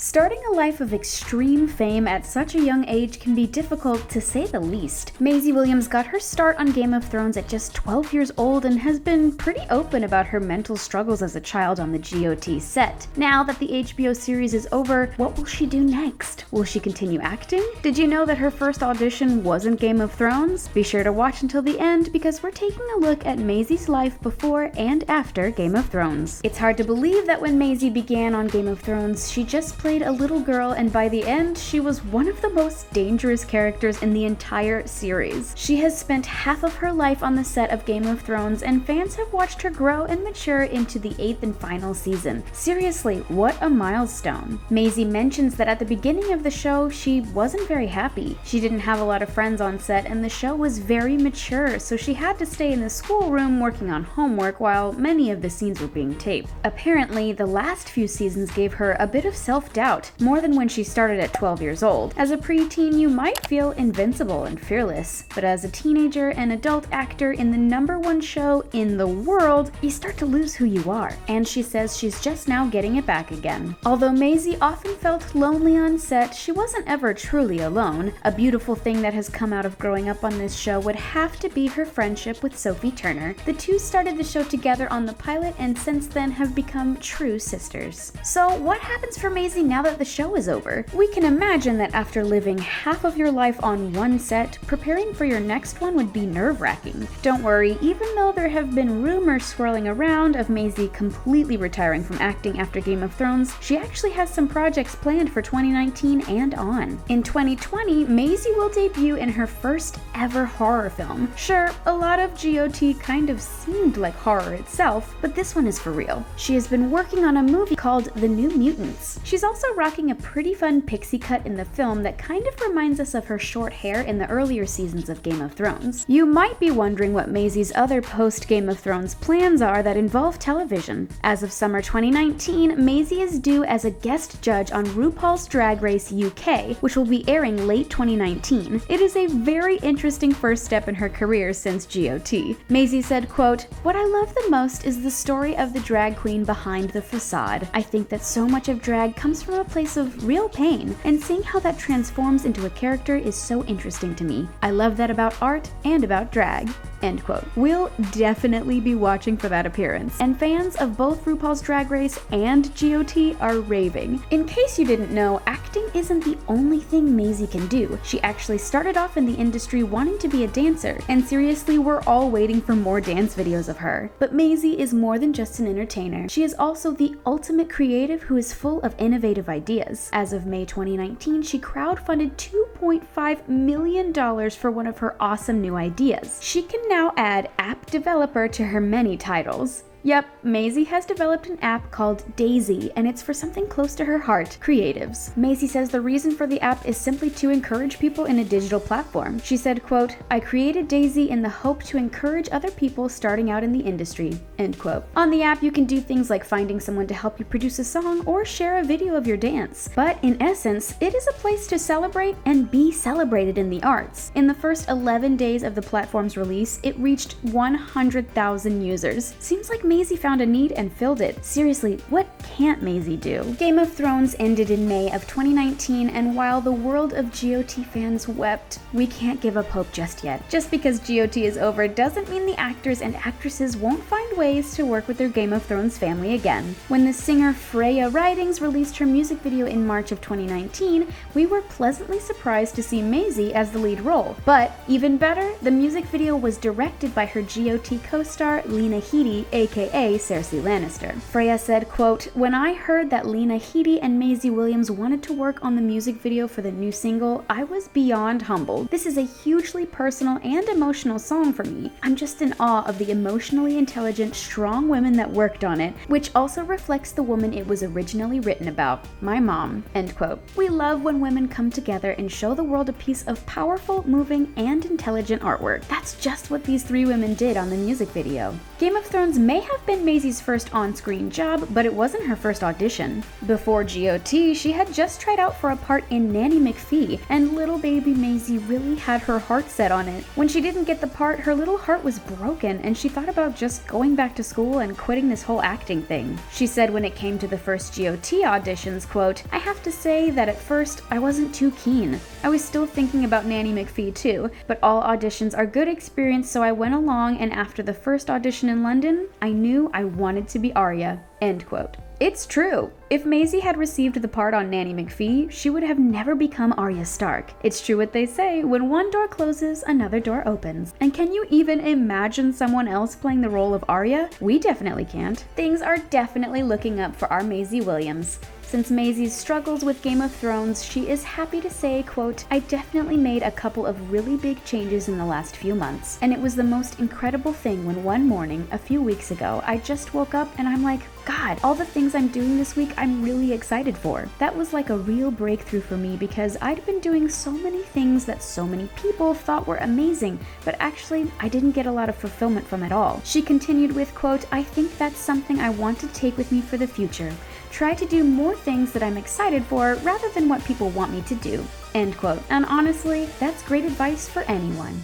Starting a life of extreme fame at such a young age can be difficult to say the least. Maisie Williams got her start on Game of Thrones at just 12 years old and has been pretty open about her mental struggles as a child on the GOT set. Now that the HBO series is over, what will she do next? Will she continue acting? Did you know that her first audition wasn't Game of Thrones? Be sure to watch until the end because we're taking a look at Maisie's life before and after Game of Thrones. It's hard to believe that when Maisie began on Game of Thrones, she just played a little girl, and by the end, she was one of the most dangerous characters in the entire series. She has spent half of her life on the set of Game of Thrones, and fans have watched her grow and mature into the 8th and final season. Seriously, what a milestone. Maisie mentions that at the beginning of the show, she wasn't very happy. She didn't have a lot of friends on set, and the show was very mature, so she had to stay in the schoolroom working on homework while many of the scenes were being taped. Apparently, the last few seasons gave her a bit of self-doubt, more than when she started at 12 years old. As a preteen, you might feel invincible and fearless, but as a teenager and adult actor in the #1 show in the world, you start to lose who you are. And she says she's just now getting it back again. Although Maisie often felt lonely on set, she wasn't ever truly alone. A beautiful thing that has come out of growing up on this show would have to be her friendship with Sophie Turner. The two started the show together on the pilot and since then have become true sisters. So what happens for Maisie now that the show is over? We can imagine that after living half of your life on one set, preparing for your next one would be nerve-wracking. Don't worry, even though there have been rumors swirling around of Maisie completely retiring from acting after Game of Thrones, she actually has some projects planned for 2019 and on. In 2020, Maisie will debut in her first ever horror film. Sure, a lot of GOT kind of seemed like horror itself, but this one is for real. She has been working on a movie called The New Mutants. She's also rocking a pretty fun pixie cut in the film that kind of reminds us of her short hair in the earlier seasons of Game of Thrones. You might be wondering what Maisie's other post-Game of Thrones plans are that involve television. As of summer 2019, Maisie is due as a guest judge on RuPaul's Drag Race UK, which will be airing late 2019. It is a very interesting first step in her career since GOT. Maisie said, quote, "What I love the most is the story of the drag queen behind the facade. I think that so much of drag comes from a place of real pain, and seeing how that transforms into a character is so interesting to me. I love that about art and about drag." End quote. We'll definitely be watching for that appearance, and fans of both RuPaul's Drag Race and GOT are raving. In case you didn't know, acting isn't the only thing Maisie can do. She actually started off in the industry wanting to be a dancer, and seriously, we're all waiting for more dance videos of her. But Maisie is more than just an entertainer. She is also the ultimate creative who is full of innovative ideas. As of May 2019, she crowdfunded $2.5 million for one of her awesome new ideas. She can now add app developer to her many titles. Yep, Maisie has developed an app called Daisy, and it's for something close to her heart, creatives. Maisie says the reason for the app is simply to encourage people in a digital platform. She said, quote, "I created Daisy in the hope to encourage other people starting out in the industry," end quote. On the app, you can do things like finding someone to help you produce a song or share a video of your dance. But in essence, it is a place to celebrate and be celebrated in the arts. In the first 11 days of the platform's release, it reached 100,000 users. Seems like Maisie found a need and filled it. Seriously, what can't Maisie do? Game of Thrones ended in May of 2019, and while the world of GOT fans wept, we can't give up hope just yet. Just because GOT is over doesn't mean the actors and actresses won't find ways to work with their Game of Thrones family again. When the singer FREYA released her music video in March of 2019, we were pleasantly surprised to see Maisie as the lead role. But even better, the music video was directed by her GOT co-star Lena Headey, aka Cersei Lannister. FREYA said, quote, "When I heard that Lena Headey and Maisie Williams wanted to work on the music video for the new single, I was beyond humbled. This is a hugely personal and emotional song for me. I'm just in awe of the emotionally intelligent, strong women that worked on it, which also reflects the woman it was originally written about, my mom," end quote. We love when women come together and show the world a piece of powerful, moving, and intelligent artwork. That's just what these three women did on the music video. Game of Thrones may have been Maisie's first on-screen job, but it wasn't her first audition. Before GOT, she had just tried out for a part in Nanny McPhee, and little baby Maisie really had her heart set on it. When she didn't get the part, her little heart was broken, and she thought about just going back to school and quitting this whole acting thing. She said when it came to the first GOT auditions, quote, "I have to say that at first, I wasn't too keen. I was still thinking about Nanny McPhee too, but all auditions are good experience, so I went along, and after the first audition in London, I knew I wanted to be Arya." End quote. It's true. If Maisie had received the part on Nanny McPhee, she would have never become Arya Stark. It's true what they say, when one door closes, another door opens. And can you even imagine someone else playing the role of Arya? We definitely can't. Things are definitely looking up for our Maisie Williams. Since Maisie's struggles with Game of Thrones, she is happy to say, quote, "I definitely made a couple of really big changes in the last few months. And it was the most incredible thing when one morning, a few weeks ago, I just woke up and I'm like, God, all the things I'm doing this week I'm really excited for. That was like a real breakthrough for me because I'd been doing so many things that so many people thought were amazing, but actually I didn't get a lot of fulfillment from it all." She continued with, quote, "I think that's something I want to take with me for the future. Try to do more things that I'm excited for rather than what people want me to do." End quote. And honestly, that's great advice for anyone.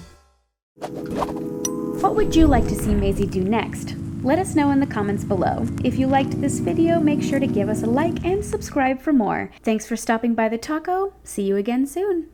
What would you like to see Maisie do next? Let us know in the comments below. If you liked this video, make sure to give us a like and subscribe for more. Thanks for stopping by the taco. See you again soon.